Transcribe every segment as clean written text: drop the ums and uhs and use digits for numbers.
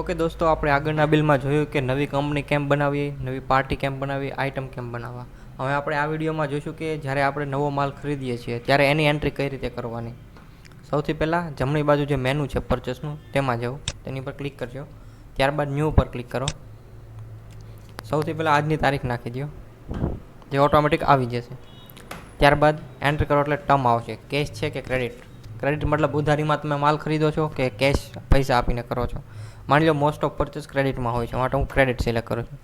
Okay દોસ્તો, આપણે આગળના બિલમાં જોયું કે નવી કંપની કેમ બનાવવી, નવી પાર્ટી કેમ બનાવવી, આઇટમ કેમ બનાવવા. હવે આપણે આ વિડીયોમાં જોઈશું કે જ્યારે આપણે નવો માલ ખરીદીએ છીએ ત્યારે એની એન્ટ્રી કઈ રીતે કરવાની. સૌથી પહેલાં જમણી બાજુ જે મેનુ છે પરચેસનું તેમાં જાઓ, તેની પર ક્લિક કરજો. ત્યારબાદ ન્યૂ પર ક્લિક કરો. સૌથી પહેલાં આજની તારીખ નાખી દો, જે ઓટોમેટિક આવી જશે. ત્યારબાદ એન્ટ્રી કરો એટલે ટર્મ આવશે, કેશ છે કે ક્રેડિટ. ક્રેડિટ મતલબ ઉધારીમાં તમે માલ ખરીદો છો કે કેશ પૈસા આપીને કરો છો. માની લો મોસ્ટ ઓફ પરચેસ ક્રેડિટમાં હોય છે, માટે હું ક્રેડિટ સિલેક્ટ કરું છું.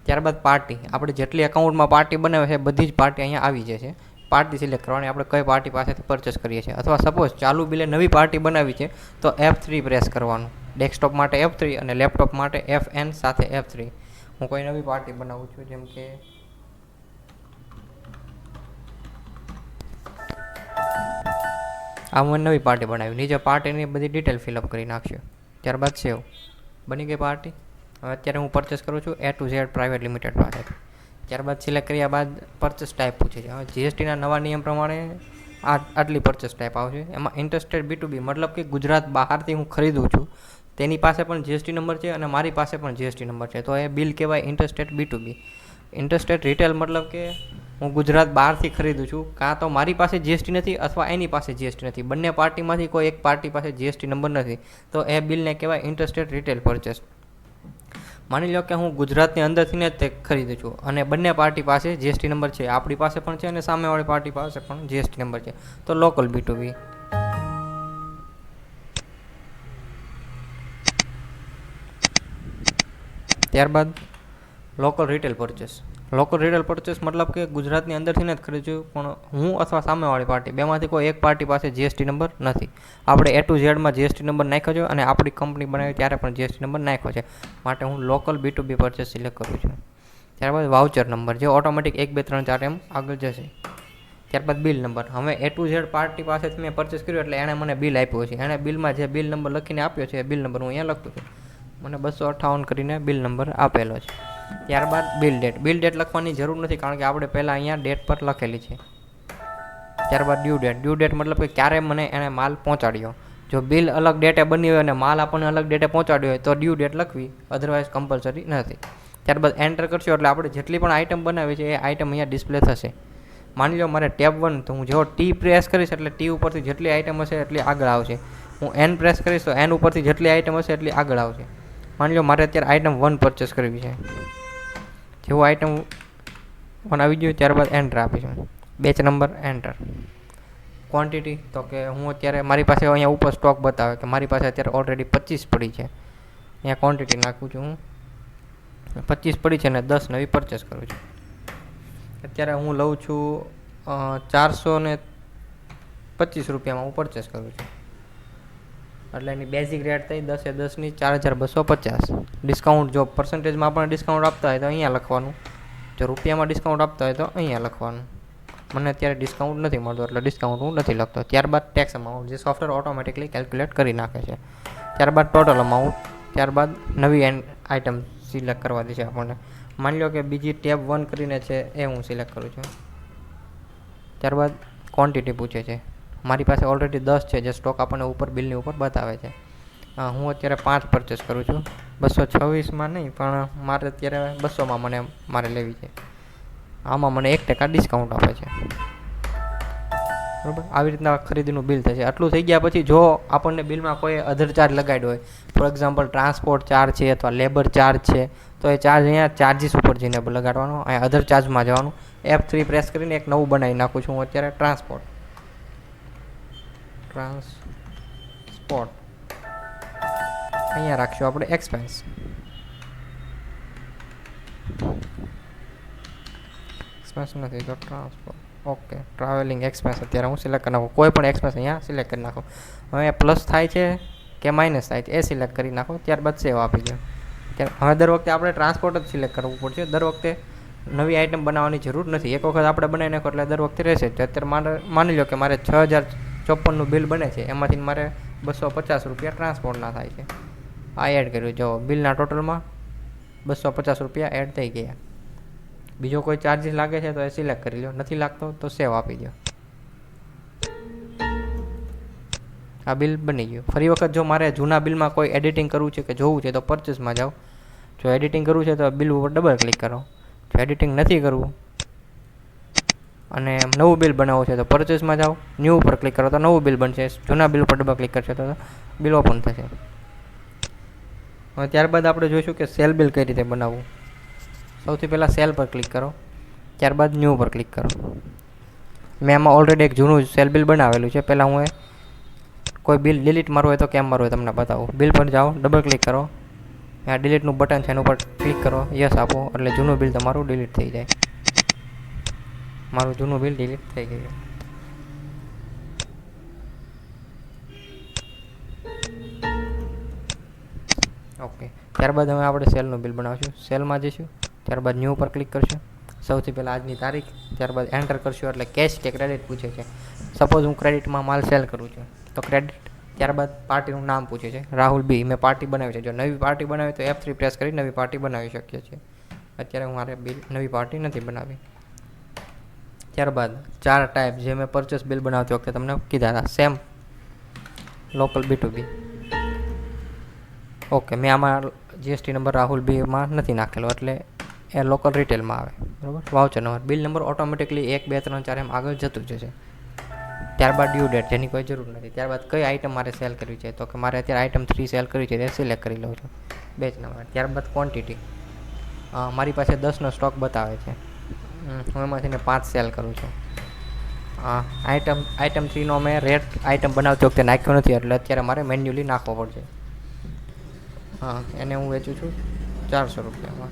ત્યારબાદ પાર્ટી, આપણે જેટલી એકાઉન્ટમાં પાર્ટી બનાવે છે બધી જ પાર્ટી અહીંયા આવી જશે. પાર્ટી સિલેક્ટ કરવાની, આપણે કઈ પાર્ટી પાસેથી પરચેસ કરીએ છીએ. અથવા સપોઝ ચાલુ બિલે નવી પાર્ટી બનાવી છે તો F3 પ્રેસ કરવાનું. ડેસ્કટોપ માટે F3 અને લેપટોપ માટે FN સાથે F3. હું કોઈ નવી પાર્ટી બનાવું છું, જેમ કે આ હું નવી પાર્ટી બનાવી. નીચે પાર્ટીની બધી ડિટેલ ફિલઅપ કરી નાખશે. ત્યારબાદ સેવ, બની ગઈ પાર્ટી. હવે અત્યારે હું પરચેસ કરું છું A to Z private limited પાસે. ત્યારબાદ સિલેક્ટ કર્યા બાદ પરચેસ ટાઈપ પૂછે છે. હવે GSTના નવા નિયમ પ્રમાણે આટલી પરચેસ ટાઈપ આવશે. એમાં ઇન્ટરેસ્ટેડ B2B મતલબ કે ગુજરાત બહારથી હું ખરીદું છું તેની પાસે પણ GST નંબર છે અને મારી પાસે પણ GST નંબર છે, તો એ બિલ કહેવાય ઇન્ટરેસ્ટેડ B2B. ઇન્ટરેસ્ટેડ રિટેલ મતલબ કે હું ગુજરાત બહારથી ખરીદું છું, કાં તો મારી પાસે GST નથી અથવા એની પાસે GST નથી, બંને પાર્ટીમાંથી કોઈ એક પાર્ટી પાસે GST નંબર નથી, તો એ બિલને કહેવાય ઇન્ટરેસ્ટેડ રિટેલ પરચેસ. માની લો કે હું ગુજરાતની અંદરથી ને તે ખરીદું છું અને બંને પાર્ટી પાસે GST નંબર છે, આપણી પાસે પણ છે અને સામેવાળી પાર્ટી પાસે પણ GST નંબર છે, તો લોકલ B2B. ત્યારબાદ local retail purchase. Local retail purchase મતલબ કે ગુજરાતની અંદરથી જ ખરીદ્યું, પણ હું અથવા સામેવાળી પાર્ટી બેમાંથી કોઈ એક પાર્ટી પાસે GST નંબર નથી. આપણે A to Z માં GST નંબર નાખ્યો છે અને આપણી કંપની બનાવી ત્યારે પણ GST નંબર નાખ્યો છે, માટે હું લોકલ B2B પરચેસ સિલેક્ટ કરું છું. ત્યારબાદ વાઉચર નંબર, જે ઓટોમેટિક 1 2 3 4 એમ આગળ જશે. ત્યારબાદ બિલ નંબર. હવે A to Z પાર્ટી પાસેથી મેં પરચેસ કર્યું એટલે એણે મને બિલ આપ્યો છે. એણે બિલમાં જે બિલ નંબર લખીને આપ્યો છે એ બિલ નંબર હું અહીંયા લખું છું. મને 258 કરીને બિલ નંબર આપેલો છે. ત્યારબાદ બિલ ડેટ. બિલ ડેટ લખવાની જરૂર નથી, કારણ કે આપણે પહેલાં અહીંયા ડેટ પર લખેલી છે. ત્યારબાદ ડ્યુ ડેટ. ડ્યુ ડેટ મતલબ કે ક્યારે મને એણે માલ પહોંચાડ્યો. જો બિલ અલગ ડેટે બની હોય અને માલ આપણને અલગ ડેટે પહોંચાડ્યો હોય તો ડ્યુ ડેટ લખવી, અધરવાઇઝ કમ્પલસરી નથી. ત્યારબાદ એન્ટર કરશો એટલે આપણે જેટલી પણ આઇટમ બનાવી છે એ આઇટમ અહીંયા ડિસ્પ્લે થશે. માની લો મારે ટેબ 1, તો હું જેવો T પ્રેસ કરીશ એટલે T ઉપરથી જેટલી આઇટમ હશે એટલી આગળ આવશે. હું N પ્રેસ કરીશ તો N ઉપરથી જેટલી આઇટમ હશે એટલી આગળ આવશે. માની લો મારે અત્યારે આઇટમ 1 પરચેસ કરવી છે. જેવું આઇટમ 1 આવી ગયું ત્યારબાદ એન્ટર આપીશું. Batch number enter. ક્વોન્ટિટી, તો કે હું અત્યારે મારી પાસે અહીંયા ઉપર સ્ટોક બતાવે કે મારી પાસે અત્યારે ઓલરેડી 25 પડી છે. અહીંયા ક્વોન્ટિટી નાખું છું, હું 25 પડી છે અને 10 નવી પરચેસ કરું છું. અત્યારે હું લઉં છું 425 રૂપિયામાં હું પરચેસ કરું છું. એટલે એની બેઝિક રેટ થઈ 10 એ 10ની 4250. ડિસ્કાઉન્ટ જો પર્સન્ટેજમાં પણ ડિસ્કાઉન્ટ આપતા હોય તો અહીંયા લખવાનું, જો રૂપિયામાં ડિસ્કાઉન્ટ આપતા હોય તો અહીંયા લખવાનું. મને અત્યારે ડિસ્કાઉન્ટ નથી મળતું એટલે ડિસ્કાઉન્ટ હું નથી લખતો. ત્યારબાદ ટેક્સ અમાઉન્ટ, જે સોફ્ટવેર ઓટોમેટિકલી કેલ્ક્યુલેટ કરી નાખે છે. ત્યારબાદ ટોટલ અમાઉન્ટ. ત્યારબાદ નવી આઇટમ સિલેક્ટ કરવા દે છે આપણને. માની લો કે બીજી ટેબ 1 કરીને છે એ હું સિલેક્ટ કરું છું. ત્યારબાદ ક્વોન્ટિટી પૂછે છે. મારી પાસે ઓલરેડી 10 છે, જે સ્ટોક આપણને ઉપર બિલની ઉપર બતાવે છે. હું અત્યારે 5 પરચેસ કરું છું. 226માં નહીં, પણ મારે અત્યારે 200માં મારે લેવી છે. આમાં મને 1% ડિસ્કાઉન્ટ આપે છે. બરાબર, આવી રીતના ખરીદીનું બિલ થશે. આટલું થઈ ગયા પછી જો આપણને બિલમાં કોઈ અધર ચાર્જ લગાડ્યો હોય, ફોર એક્ઝામ્પલ ટ્રાન્સપોર્ટ ચાર્જ છે અથવા લેબર ચાર્જ છે, તો એ ચાર્જ અહીંયા ચાર્જીસ ઉપર જઈને લગાડવાનો. અહીંયા અધર ચાર્જમાં જવાનું. F3 પ્રેસ કરીને એક નવું બનાવી નાખું છું હું અત્યારે, ટ્રાન્સપોર્ટ. અહીંયા રાખશું આપણે એક્સપેન્સ. એક્સપેન્સ નથી તો ટ્રાન્સપોર્ટ. ઓકે, ટ્રાવેલિંગ એક્સપેન્સ અત્યારે હું સિલેક્ટ કરી નાખું. કોઈ પણ એક્સપેન્સ અહીંયા સિલેક્ટ કરી નાખો. હવે પ્લસ થાય છે કે માઇનસ થાય છે એ સિલેક્ટ કરી નાખો. ત્યારબાદ સેવ આપી દો. હવે દર વખતે આપણે ટ્રાન્સપોર્ટ જ સિલેક્ટ કરવું પડશે. દર વખતે નવી આઇટમ બનાવવાની જરૂર નથી. એક વખત આપણે બનાવી નાખો એટલે દર વખતે રહેશે. અત્યારે માની લો કે મારે 6054નું બિલ બને છે, એમાંથી મારે 250 રૂપિયા ટ્રાન્સપોર્ટના થાય છે. આ એડ કર્યું. જો બિલના ટોટલમાં 250 રૂપિયા એડ થઈ ગયા. બીજો કોઈ ચાર્જીસ લાગે છે તો એ સિલેક્ટ કરી લો, નથી લાગતો તો સેવ આપી દો. આ બિલ બની ગયું. ફરી વખત જો મારે જૂના બિલમાં કોઈ એડિટિંગ કરવું છે કે જોવું છે તો પરચેસમાં જાઓ. જો એડિટિંગ કરવું છે તો બિલ ઉપર ડબલ ક્લિક કરો. જો એડિટિંગ નથી કરવું અને નવું બિલ બનાવવું છે તો પરચેસમાં જાઓ, ન્યૂ ઉપર ક્લિક કરો તો નવું બિલ બનશે. જૂના બિલ ઉપર ડબલ ક્લિક કરશે તો બિલ ઓપન થશે. હવે ત્યારબાદ આપણે જોઈશું કે સેલ બિલ કઈ રીતે બનાવવું. સૌથી પહેલાં સેલ પર ક્લિક કરો, ત્યારબાદ ન્યૂ પર ક્લિક કરો. મેં આમાં ઓલરેડી એક જૂનું સેલ બિલ બનાવેલું છે. પહેલાં હું કોઈ બિલ ડિલીટ મારવું હોય તો કેમ મારવું હોય તમને બતાવું. બિલ પર જાઓ, ડબલ ક્લિક કરો, આ ડિલીટનું બટન છે એના ઉપર ક્લિક કરો, યસ આપો એટલે જૂનું બિલ તમારું ડિલીટ થઈ જાય. મારું જૂનું બિલ ડિલીટ થઈ ગયું. ઓકે, ત્યારબાદ હવે આપણે સેલનું બિલ બનાવશું. સેલમાં જઈશું, ત્યારબાદ ન્યૂ પર ક્લિક કરશું. સૌથી પહેલાં આજની તારીખ, ત્યારબાદ એન્ટર કરશું એટલે કેશ કે ક્રેડિટ પૂછે છે. સપોઝ હું ક્રેડિટમાં માલ સેલ કરું છું તો ક્રેડિટ, ત્યારબાદ પાર્ટીનું નામ પૂછે છે, રાહુલ બી. મેં પાર્ટી બનાવી છે. જો નવી પાર્ટી બનાવી તો F3 પ્રેસ કરી નવી પાર્ટી બનાવી શકીએ છીએ. અત્યારે હું મારે બિલ નવી પાર્ટી નથી બનાવી. ત્યારબાદ 4 ટાઈપ જે મેં પરચેસ બિલ બનાવતી વખતે તમને કીધા હતા, સેમ, લોકલ, B2B. ઓકે, મેં આમાં GST નંબર રાહુલ બીમાં નથી નાખેલો એટલે એ લોકલ રિટેલમાં આવે. બરાબર. Voucher number, bill number automatically 1 2 3 4 એમ આગળ જતું જશે. ત્યારબાદ ડ્યુ ડેટ જેની કોઈ જરૂર નથી. ત્યારબાદ કઈ આઈટમ મારે સેલ કરવી છે તો કે મારે અત્યારે આઈટમ 3 સેલ કરવી છે તે સિલેક્ટ કરી લઉં છું, બેચ નંબર. ત્યારબાદ ક્વોન્ટિટી, મારી પાસે 10નો સ્ટોક બતાવે છે, હું એમાંથીને 5 સેલ કરું છું. આઈટમ 3નો મેં રેટ આઈટમ બનાવતી વખતે નાખ્યો નથી એટલે અત્યારે મારે મેન્યુઅલી નાખવો પડશે. એને હું વેચું છું 400 રૂપિયામાં.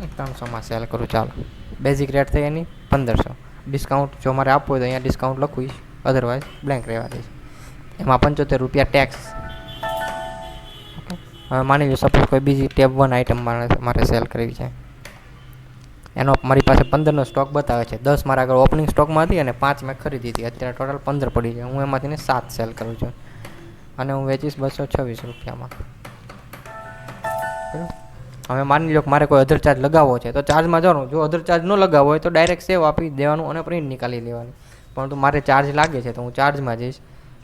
$300 સેલ કરું. ચાલો, બેઝિક રેટ થઈ એની 1500. ડિસ્કાઉન્ટ જો મારે આપવું હોય તો અહીંયા ડિસ્કાઉન્ટ લખવીશ, અધરવાઇઝ બ્લેન્ક રહેવા દઈશ. એમાં 75 રૂપિયા ટેક્સ. ઓકે, હવે માની લો સપોઝ કોઈ બીજી ટેબ 1 આઈટમ મારે સેલ કરવી છે, એનો મારી પાસે 15નો સ્ટોક બતાવે છે. 10 મારા આગળ ઓપનિંગ સ્ટોકમાં હતી અને 5 મેં ખરીદી હતી. અત્યારે ટોટલ 15 પડી છે. હું એમાંથીને 7 સેલ કરું છું અને હું વેચીશ 226 રૂપિયામાં. હવે માની લો કે મારે કોઈ અધર ચાર્જ લગાવવો છે તો ચાર્જમાં જવાનું. જો અધર ચાર્જ ન લગાવવો હોય તો ડાયરેક્ટ સેવ આપી દેવાનું અને પ્રિન્ટ નીકાળી લેવાની. પરંતુ મારે ચાર્જ લાગે છે તો હું ચાર્જમાં જઈશ,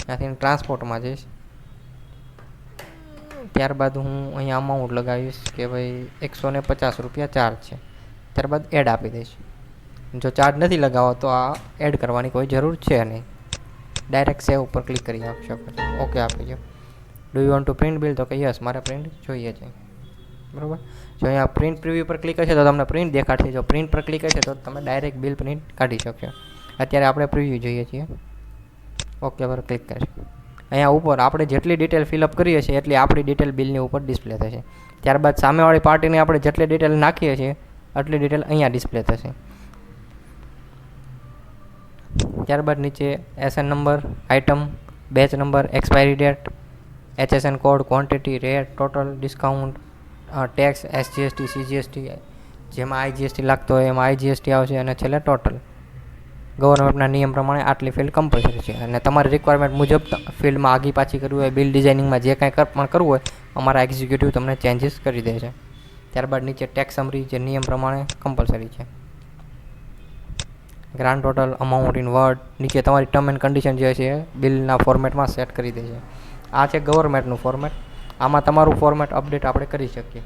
ત્યાંથી ટ્રાન્સપોર્ટમાં જઈશ. ત્યારબાદ હું અહીંયા અમાઉન્ટ લગાવીશ કે ભાઈ 150 રૂપિયા ચાર્જ છે. ત્યારબાદ એડ આપી દઈશ. જો ચાર્જ નથી લગાવવો તો આ એડ કરવાની કોઈ જરૂર છે નહીં, ડાયરેક્ટ સેવ ઉપર ક્લિક કરી આપી શકો છો. ઓકે આપી દો. Do you want to print bill તો કે યસ, મારે પ્રિન્ટ જોઈએ છે. બરાબર. જો અહીંયા પ્રિન્ટ પ્રિવ્યુ પર ક્લિક હશે તો તમને પ્રિન્ટ દેખાડશે. જો પ્રિન્ટ પર ક્લિક હશે તો તમે ડાયરેક્ટ બિલ પ્રિન્ટ કાઢી શકશો. અત્યારે આપણે પ્રિવ્યુ જોઈએ છીએ. ઓકે પર ક્લિક કરીશું. અહીંયા ઉપર આપણે જેટલી ડિટેલ ફિલઅપ કરીએ છીએ એટલી આપણી ડિટેલ બિલની ઉપર ડિસ્પ્લે થશે. ત્યારબાદ સામેવાળી પાર્ટીને આપણે જેટલી ડિટેલ નાખીએ છીએ આટલી ડિટેલ અહીંયા ડિસ્પ્લે થશે. ત્યારબાદ નીચે SN number, item, batch number, expiry date, HSN code, quantity, rate, total, discount, tax, SGST, CGST, જેમાં IGST લાગતો હોય એમાં IGST આવશે અને છેલ્લે ટોટલ. ગવર્મેન્ટના નિયમ પ્રમાણે આટલી ફિલ્ડ કમ્પલસરી છે અને તમારી રિક્વાયરમેન્ટ મુજબ ફિલ્ડમાં આગી પાછી કરવી હોય, બિલ ડિઝાઇનિંગમાં જે કાંઈ પણ કરવું હોય અમારા એક્ઝિક્યુટિવ તમને ચેન્જીસ કરી દે છે. ત્યારબાદ નીચે ટેક્સ સમરી જે નિયમ પ્રમાણે કમ્પલસરી છે. Grand total, amount in word, નીચે તમારી ટર્મ એન્ડ કન્ડિશન જે છે બિલના ફોર્મેટમાં સેટ કરી દે છે. આ છે ગવર્મેન્ટનું ફોર્મેટ. આમાં તમારું ફોર્મેટ અપડેટ આપણે કરી શકીએ.